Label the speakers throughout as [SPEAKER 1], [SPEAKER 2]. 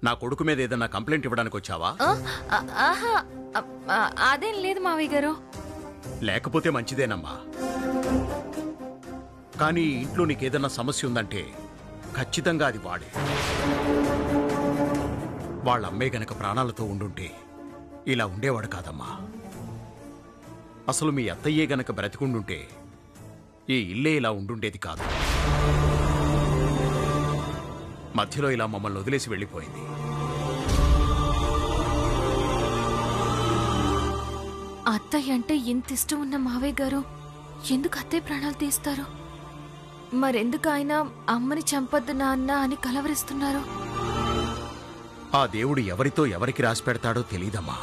[SPEAKER 1] నా కొడుకు మీద ఏదైనా కంప్లైంట్ ఇవ్వడానికి వచ్చావా?
[SPEAKER 2] అదేం లేదు మావయ్య గారు.
[SPEAKER 1] లేకపోతే మంచిదేనమ్మా. కానీ ఇంట్లో నీకేదన్నా సమస్య ఉందంటే ఖచ్చితంగా అది వాడే. వాళ్ళ అమ్మే గనక ప్రాణాలతో ఉండుంటే ఇలా ఉండేవాడు కాదమ్మా. అసలు మీ అత్తయ్యే గనక బ్రతికుండుంటే ఈ ఇల్లే ఇలా ఉండుండేది కాదు. మధ్యలో ఇలా మమ్మల్ని వదిలేసి వెళ్ళిపోయింది.
[SPEAKER 2] అత్తయ్య అంటే ఇంత ఇష్టం ఉన్న మావయ్య గారు ఎందుకు అత్తయ్య ప్రాణాలు తీస్తారు? మరెందుకు ఆయన అమ్మని చంపొద్దు నాన్న అని కలవరిస్తున్నారు?
[SPEAKER 1] ఆ దేవుడు ఎవరితో ఎవరికి రాసి పెడతాడో తెలీదమ్మా.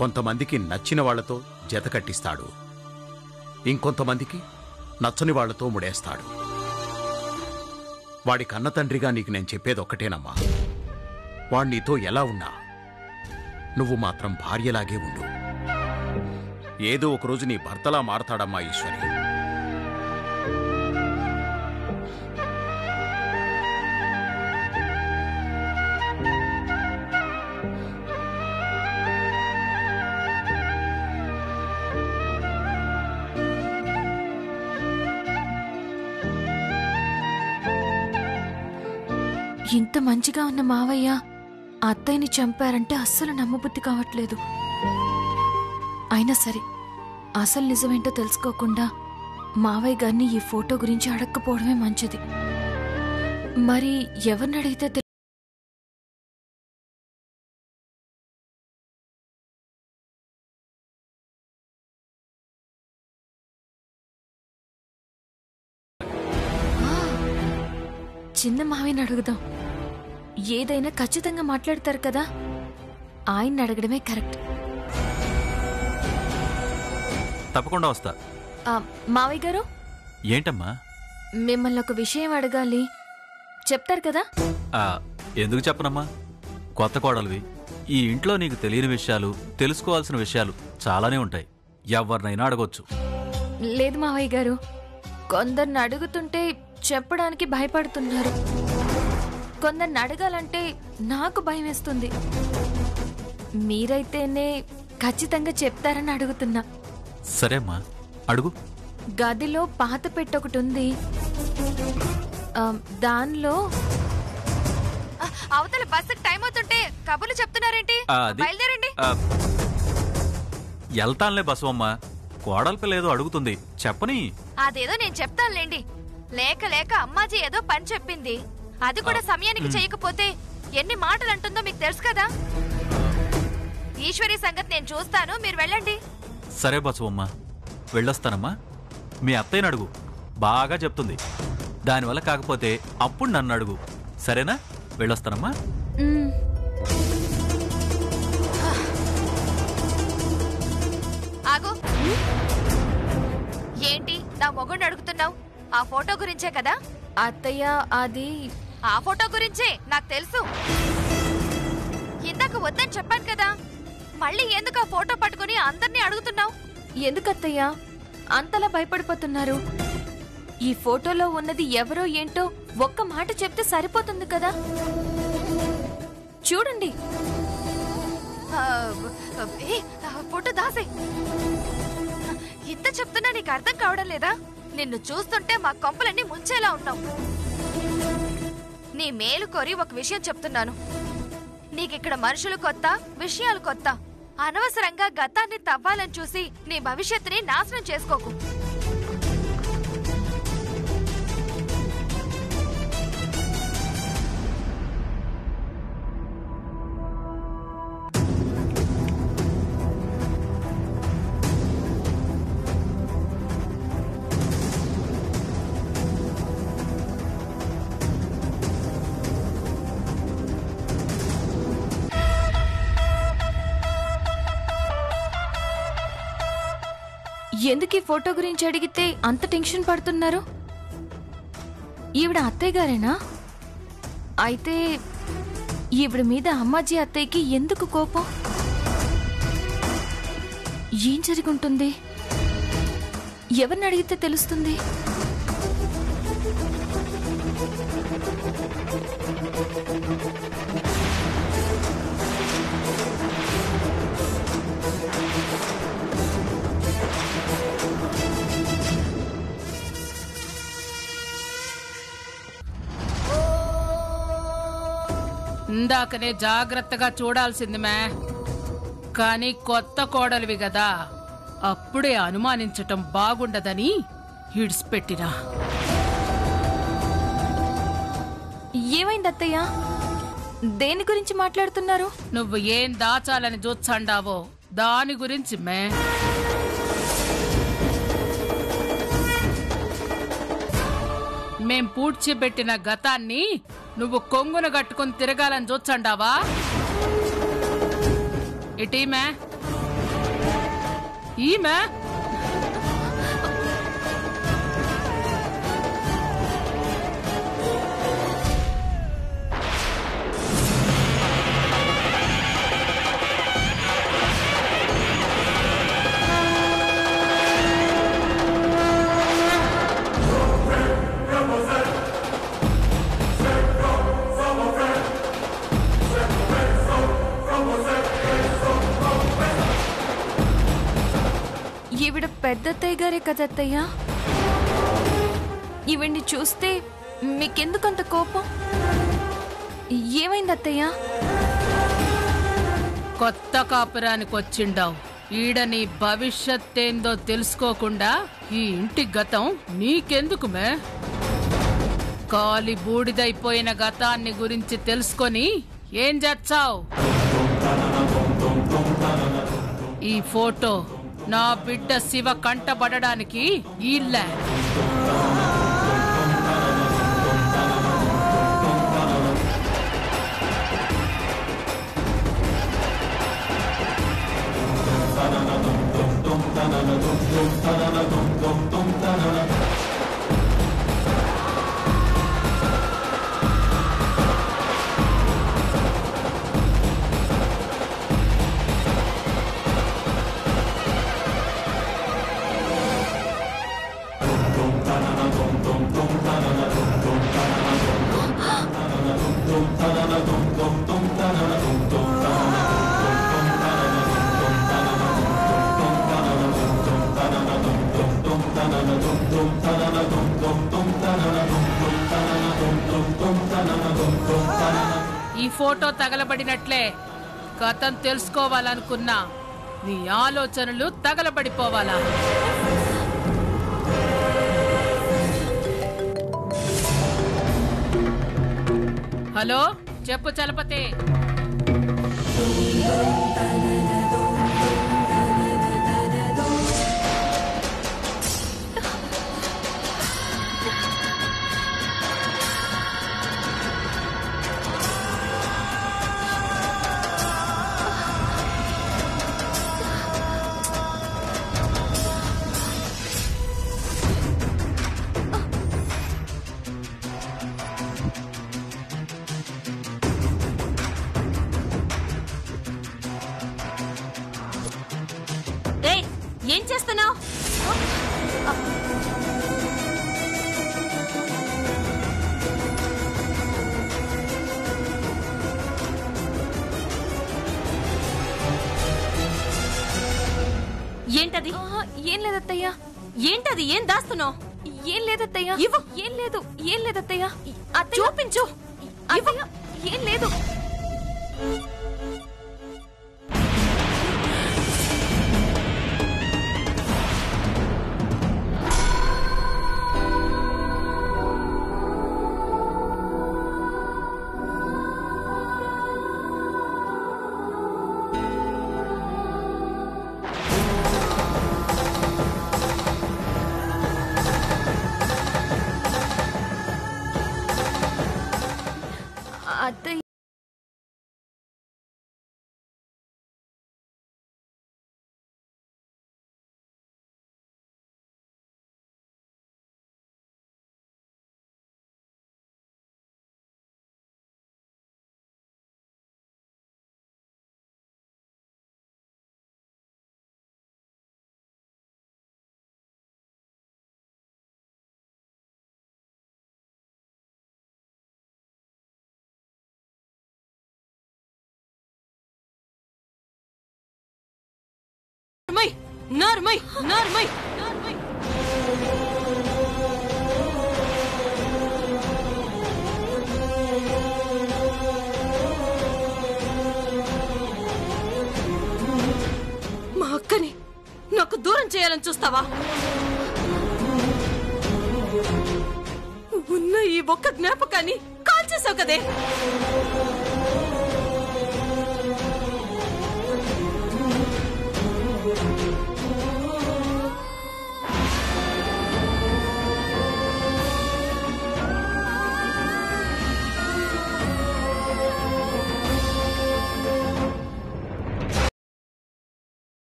[SPEAKER 1] కొంతమందికి నచ్చిన వాళ్లతో జత కట్టిస్తాడు, ఇంకొంతమందికి నచ్చని వాళ్లతో ముడేస్తాడు. వాడి కన్న తండ్రిగా నీకు నేను చెప్పేదొక్కటేనమ్మా. వాడు నీతో ఎలా ఉన్నా నువ్వు మాత్రం భార్యలాగే ఉండు. ఏదో ఒకరోజు నీ భర్తలా మారతాడమ్మా ఈశ్వరి.
[SPEAKER 2] ఇంత మంచిగా ఉన్న మావయ్య అత్తయ్యని చంపారంటే అస్సలు నమ్మబుద్ధి కావట్లేదు. అయినా సరే అసలు నిజమేంటో తెలుసుకోకుండా మావయ్య గారిని ఈ ఫోటో గురించి అడగకపోవడమే మంచిది. మరి ఎవరిని అడిగితే చిన్న మావయ్యని అడుగుదాం. ఏదైనా ఖచ్చితంగా మాట్లాడతారు కదా, ఆయన్ని అడగడమే కరెక్ట్.
[SPEAKER 3] తప్పకుండా వస్తా.
[SPEAKER 2] మావయ్య గారు.
[SPEAKER 3] ఏంటమ్మా?
[SPEAKER 2] మిమ్మల్ని ఒక విషయం అడగాలి, చెప్తారు కదా?
[SPEAKER 3] ఎందుకు చెప్పనమ్మా, కొత్త కోడలివి. ఈ ఇంట్లో నీకు తెలియని విషయాలు, తెలుసుకోవాల్సిన విషయాలు చాలానే ఉంటాయి. ఎవరినైనా అడగొచ్చు.
[SPEAKER 2] లేదు మావయ్య గారు, కొందరిని అడుగుతుంటే చెప్పడానికి భయపడుతున్నారు, కొందరిని అడగాలంటే నాకు భయం వేస్తుంది. మీరైతేనే ఖచ్చితంగా చెప్తారని అడుగుతున్నా.
[SPEAKER 3] సరే అమ్మా, అడుగు.
[SPEAKER 2] గదిలో పాత పెట్టొకటి ఉంది, దానిలో అవతల బస్సుకి టైం అవుతుంటే కబుర్లు చెప్తున్నారేంటి? బయలుదేరండి.
[SPEAKER 3] వెళ్తానులే బసవమ్మ, కోడల పిల్ల ఏదో అడుగుతుంది, చెప్పని.
[SPEAKER 2] అదేదో నేను చెప్తానులేండి. లేక లేక అమ్మాజీ ఏదో పని చెప్పింది, అది కూడా సమయానికి చేయకపోతే ఎన్ని మాటలు అంటుందో మీకు తెలుసు కదా. ఈశ్వరి సంగతి నేను చూస్తాను, మీరు వెళ్ళండి.
[SPEAKER 3] సరే బసవమ్మ, వెళ్ళొస్తానమ్మా. మీ అత్తయ్యని అడుగు, బాగా చెప్తుంది. దానివల్ల కాకపోతే అప్పుడు నన్ను అడుగు, సరేనా? వెళ్ళొస్తానమ్మా.
[SPEAKER 2] ఆగు. ఏంటి నా మొగుడిని అడుగుతున్నావు? ఆ ఫోటో గురించే కదా? అత్తయ్య, అది ఆ ఫోటో గురించే నాకు తెలుసు. ఇందాక వద్దని చెప్పాను కదా, మళ్ళీ ఎందుకు ఆ ఫోటో పట్టుకుని అందరినీ అడుగుతున్నావు? ఎందుకు అత్తయ్య అంతలా భయపడిపోతున్నారు? ఈ ఫోటోలో ఉన్నది ఎవరో ఏంటో ఒక్క మాట చెప్తే సరిపోతుంది కదా. చూడండి. ఫోటో దాసే. ఇంత చెప్తున్నా నీకు అర్థం కావడం లేదా? నిన్ను చూస్తుంటే మా కొంపలన్నీ ముంచేలా ఉన్నావు. నీ మేలు కోరి ఒక విషయం చెప్తున్నాను. నీకిక్కడ మనుషులు కొత్త, విషయాలు కొత్త. అనవసరంగా గతాన్ని తవ్వాలని చూసి నీ భవిష్యత్తుని నాశనం చేసుకోకు. ఎందుకు ఈ ఫోటో గురించి అడిగితే అంత టెన్షన్ పడుతున్నారు? ఈవిడ అత్తయ్య గారేనా? అయితే ఈవిడ మీద అమ్మాజీ అత్తయ్యకి ఎందుకు కోపం? ఏం జరుగుంటుంది? ఎవరిని అడిగితే తెలుస్తుంది?
[SPEAKER 4] ఇందాకనే జాగ్రత్తగా చూడాల్సింది మే, కానీ కొత్త కోడలివి గదా, అప్పుడే అనుమానించటం బాగుండదని ఇడిసిపెట్టినా.
[SPEAKER 2] ఏమైంది అత్తయ్య? దేని గురించి మాట్లాడుతున్నారు?
[SPEAKER 4] నువ్వు ఏం దాచాలని చూచండావో దాని గురించి మే. మేం పూడ్చిపెట్టిన గతాన్ని నువ్వు కొంగున కట్టుకుని తిరగాలని చూచండావా? ఇటీమే ఈమె
[SPEAKER 2] ఈవిడ పెద్దత్తయ్య గారే కదత్తయ్య. ఈవిడ్ని చూస్తే మీకెందుకంత కోపం? ఏమైంది అత్తయ్య?
[SPEAKER 4] కొత్త కాపురానికి వచ్చిండావు. ఈడ నీ భవిష్యత్తేందో తెలుసుకోకుండా ఈ ఇంటి గతం నీకెందుకు మే? కాలి బూడిదైపోయిన గతాన్ని గురించి తెలుసుకొని ఏం చేస్తావు? ఈ ఫోటో నా బిడ్డ శివ కంటబడడానికి ఈళ్ళే. ఈ ఫోటో తగలబడినట్లే గతం తెలుసుకోవాలనుకున్నా నీ ఆలోచనలు తగలబడిపోవాలా? హలో, చెప్పు చలపతి.
[SPEAKER 2] ఏం చేస్తున్నావు?
[SPEAKER 5] ఏంటది?
[SPEAKER 2] ఏం లేదత్తయ్య.
[SPEAKER 5] ఏంటది? ఏం దాస్తున్నావు?
[SPEAKER 2] ఏం లేదత్తయ్య.
[SPEAKER 5] ఇవ్వు.
[SPEAKER 2] ఏం లేదు, ఏం లేదత్తయ్య.
[SPEAKER 5] చూపించు.
[SPEAKER 2] అత్తయ్య, ఏం లేదు. అత్తయ్య,
[SPEAKER 5] నర్మయ్ నర్మయ్ నాశనం చేయాలని చూస్తావా? ఉన్న ఈ ఒక్క జ్ఞాపకాన్ని కాల్చేసావు కదే.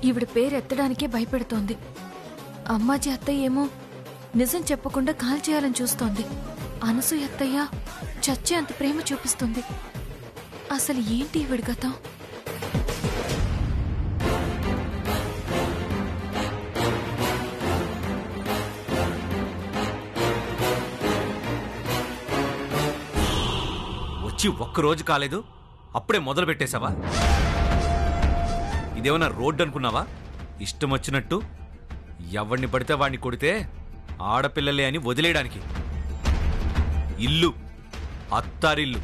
[SPEAKER 2] ఈవిడ పేరు ఎత్తడానికే భయపెడుతోంది. అమ్మాజీ అత్తయ్య ఏమో నిజం చెప్పకుండా కాల్చేయాలని చూస్తోంది. అనసూయ అత్తయ్య చచ్చే అంత ప్రేమ చూపిస్తుంది. అసలు ఏంటి ఈవిడ గతం?
[SPEAKER 6] వచ్చి ఒక్కరోజు కాలేదు, అప్పుడే మొదలు పెట్టేశావా? ఇదేమన్నా రోడ్డు అనుకున్నావా? ఇష్టం వచ్చినట్టు ఎవరిని పడితే వాడిని కొడితే ఆడపిల్లలే అని వదిలేయడానికి. ఇల్లు అత్తారిల్లు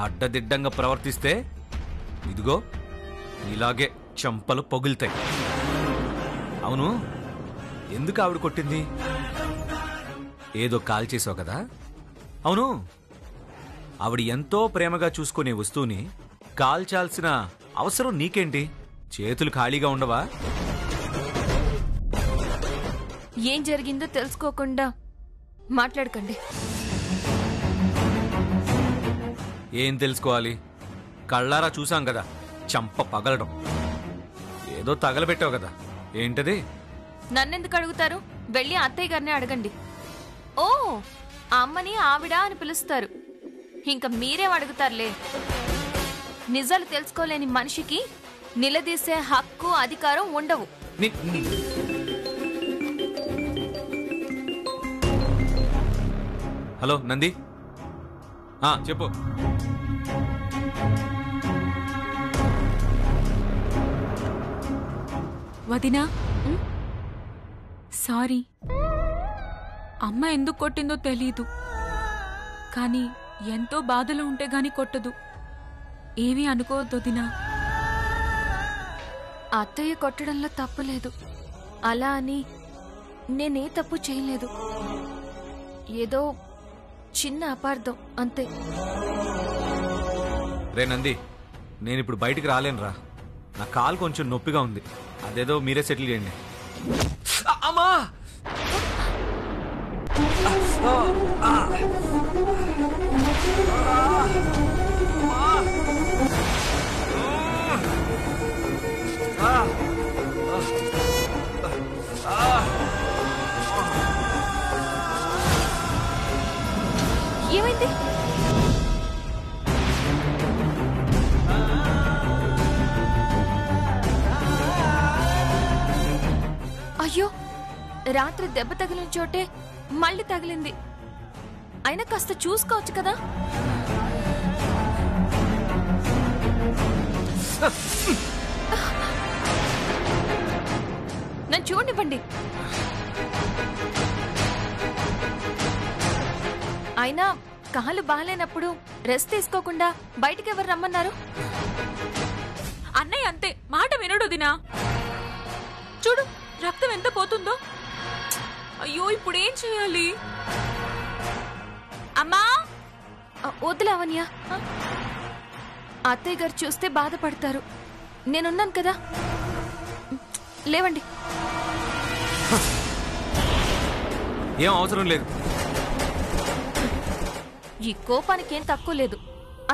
[SPEAKER 6] అడ్డదిడ్డంగా ప్రవర్తిస్తే ఇదిగో ఇలాగే చెంపలు పగులుతాయి. అవును, ఎందుకు ఆవిడ కొట్టింది? ఏదో కాల్ చేసావు కదా. అవును, ఆవిడ ఎంతో ప్రేమగా చూసుకునే వస్తువుని కాల్చాల్సిన అవసరం నీకేంటి? చేతులు ఖాళీగా ఉండవా?
[SPEAKER 2] ఏం జరిగిందో తెలుసుకోకుండా మాట్లాడకండి.
[SPEAKER 6] ఏం తెలుసుకోవాలి? కళ్ళారా చూసాం కదా చంప పగలడం. ఏదో తగలబెట్టావు కదా, ఏంటది?
[SPEAKER 2] నన్నెందుకు అడుగుతారు? వెళ్ళి అత్తయ్య గారిని అడగండి. ఓ, అమ్మని ఆవిడ అని పిలుస్తారు. ఇంకా మీరేం అడుగుతారులే. నిజాలు తెలుసుకోలేని మనిషికి నిలదీసే హక్కు అధికారం ఉండవు.
[SPEAKER 6] హలో నంది, చెప్పు.
[SPEAKER 7] వదినా, సారీ. అమ్మ ఎందుకు కొట్టిందో తెలీదు, కానీ ఎంతో బాధలో ఉంటే గాని కొట్టదు. ఏమీ అనుకోవద్దు వదినా.
[SPEAKER 2] అత్తయ్య కొట్టడంలో తప్పు లేదు. అలా అని నేనే తప్పు చేయలేదు. ఏదో చిన్న అపార్థం అంతే.
[SPEAKER 6] రే నంది, నేనిప్పుడు బయటికి రాలేనురా. నా కాలు కొంచెం నొప్పిగా ఉంది. అదేదో మీరే సెటిల్ చేయండి. అమ్మా!
[SPEAKER 2] ఏమైంది? అయ్యో, రాత్రి దెబ్బ తగిలిన చోటే మళ్ళీ తగిలింది. అయినా కాస్త చూసుకోవచ్చు కదా. నన్ను చూడనివ్వండి. అయినా కాలు బాలేనప్పుడు రెస్ట్ తీసుకోకుండా బయటికి ఎవరు రమ్మన్నారు?
[SPEAKER 7] అన్నయ్య అంతే, మాట వినడు వదినా. చూడు, రక్తం ఎంత పోతుందో. అయ్యో, ఇప్పుడేం చేయాలి? అమ్మా!
[SPEAKER 2] వద్దులే అవన్య. అత్తయ్య గారు చూస్తే బాధపడతారు. నేనున్నాను కదా. లేవండి.
[SPEAKER 6] ఏం అవసరం లేదు.
[SPEAKER 2] ఈ కోపానికి ఏం తక్కువ లేదు.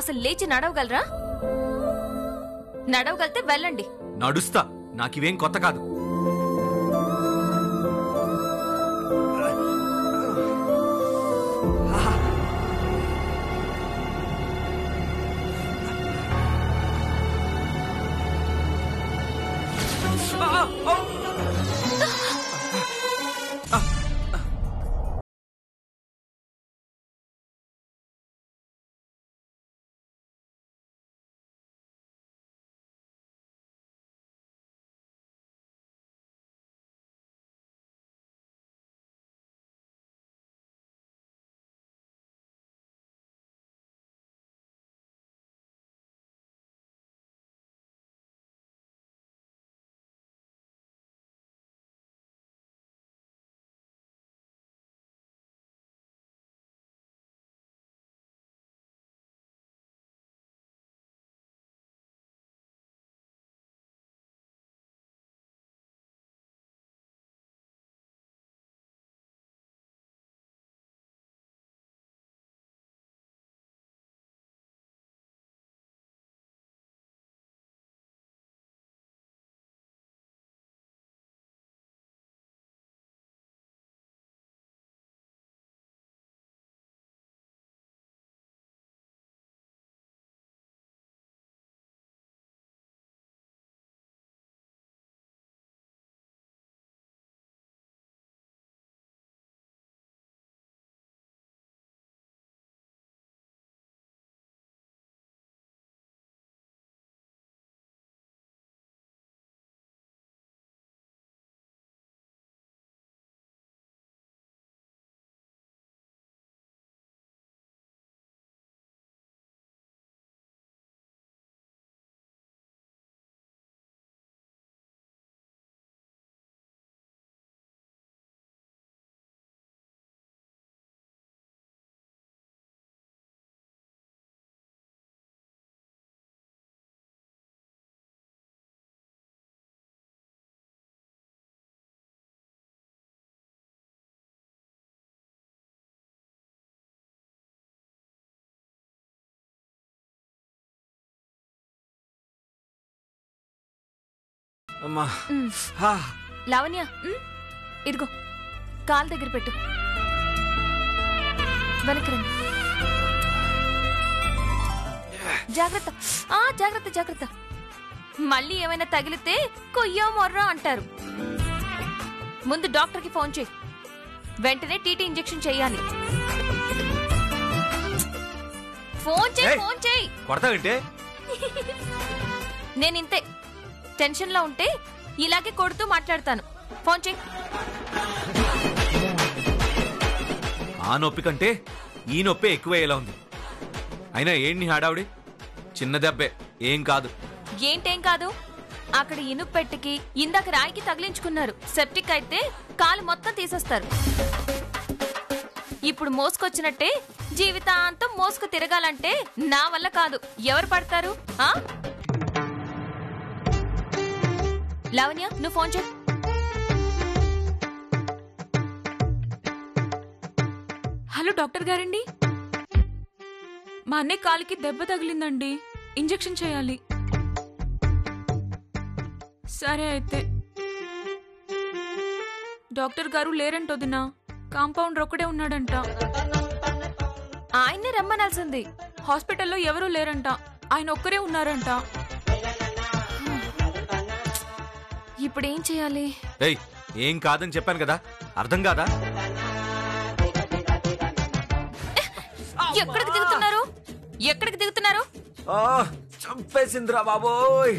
[SPEAKER 2] అసలు లేచి నడవగలరా? నడవగలితే వెళ్ళండి.
[SPEAKER 6] నడుస్తా, నాకివేం కొత్త కాదు. అమ్మా
[SPEAKER 2] ఉమ్.
[SPEAKER 6] హా.
[SPEAKER 2] లావణ్య ఇదిగో కాలు దగ్గర పెట్టు. వెనక్కి రండి. జాగ్రత్త. జాగ్రత్త జాగ్రత్త. మళ్ళీ ఏమైనా తగిలితే కొయ్యో మొర్రో అంటారు. ముందు డాక్టర్కి ఫోన్ చేయి. వెంటనే టీటీ ఇంజెక్షన్ చేయాలి. ఫోన్ చేయి, ఫోన్ చేయి.
[SPEAKER 6] కొడతావంటే?
[SPEAKER 2] నేను ఇంతే, టెన్షన్ లో ఉంటే ఇలాగే కొడుతూ మాట్లాడతాను. ఫోన్ చేయి.
[SPEAKER 6] ఆ నొప్పి కంటే ఈ నొప్పి ఎక్కువయ్యేలా ఉంది. అయినా ఏంటి హడావుడి? చిన్న దెబ్బే, ఏం కాదు.
[SPEAKER 2] ఏంటేం కాదు? అక్కడ ఇనుప పెట్టికి ఇందాక రాయికి తగిలించుకున్నారు. సెప్టిక్ అయితే కాలు మొత్తం తీసేస్తారు. ఇప్పుడు మోసుకొచ్చినట్టే జీవితాంతం మోసుకు తిరగాలంటే నా వల్ల కాదు. ఎవరు పడతారు? లావణ్య, నువ్వు ఫోన్ చేయి.
[SPEAKER 7] హలో డాక్టర్ గారండి, మా అన్నయ్య కాలికి దెబ్బ తగిలిందండి, ఇంజెక్షన్ చేయాలి. సరే అయితే. డాక్టర్ గారు లేరంట వదినా, కాంపౌండర్ ఒక్కడే ఉన్నాడంట.
[SPEAKER 2] ఆయన్నే రమ్మనాల్సింది.
[SPEAKER 7] హాస్పిటల్లో ఎవరూ లేరంట, ఆయన ఒక్కరే ఉన్నారంట.
[SPEAKER 2] ఇప్పుడు ఏం చేయాలి?
[SPEAKER 6] ఏయ్, ఏం కాదని చెప్పాను కదా, అర్థం కాదా?
[SPEAKER 2] ఎక్కడికి దిగుతున్నారు? ఎక్కడికి దిగుతున్నారు?
[SPEAKER 6] చంపేసిందిరా బాబోయ్.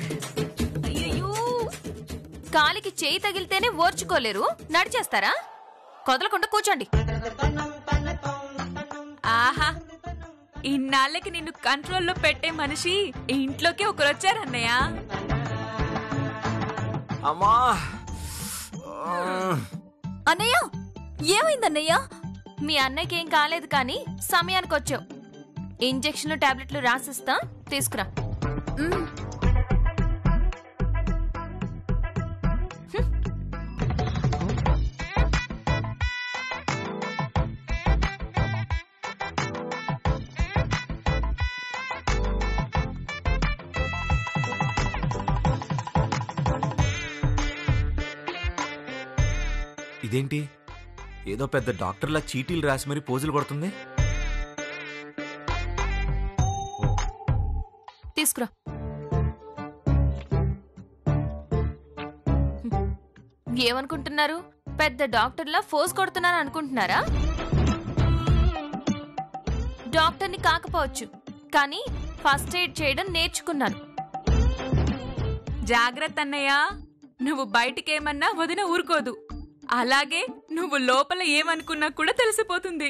[SPEAKER 2] అయ్యో, కాలికి చేయి తగిలితేనే ఓర్చుకోలేరు, నడిచేస్తారా? కదలకుండా కూర్చోండి.
[SPEAKER 7] ఆహా, ఇన్నాళ్ళకి నిన్ను కంట్రోల్లో పెట్టే మనిషి ఇంట్లోకి ఒకరు వచ్చారన్నయ్య.
[SPEAKER 6] అమ్మా.
[SPEAKER 2] అన్నయ్య, ఏమైందన్నయ్య? మీ అన్నయ్యకి ఏం కాలేదు కానీ సమయానికి వచ్చావు. ఇంజెక్షన్లు టాబ్లెట్లు రాసిస్తా, తీసుకురా.
[SPEAKER 6] ఇదేంటి, ఏదో పెద్ద డాక్టర్లా చీటీలు రాసి మరి పోజులు కొడుతుంది.
[SPEAKER 2] తీసుకురా. ఏమనుకుంటున్నారు? పెద్ద డాక్టర్లా ఫోర్స్ కొడుతున్నారు అనుకుంటున్నారా? డాక్టర్ని కాకపోవచ్చు, కానీ ఫస్ట్ ఎయిడ్ చేయడం నేర్చుకున్నాను.
[SPEAKER 7] జాగ్రత్త అన్నయ్య, నువ్వు బయటికేమన్నా వదిన ఊరుకోదు. అలాగే నువ్వు లోపల ఏమనుకున్నా కూడా తెలిసిపోతుంది.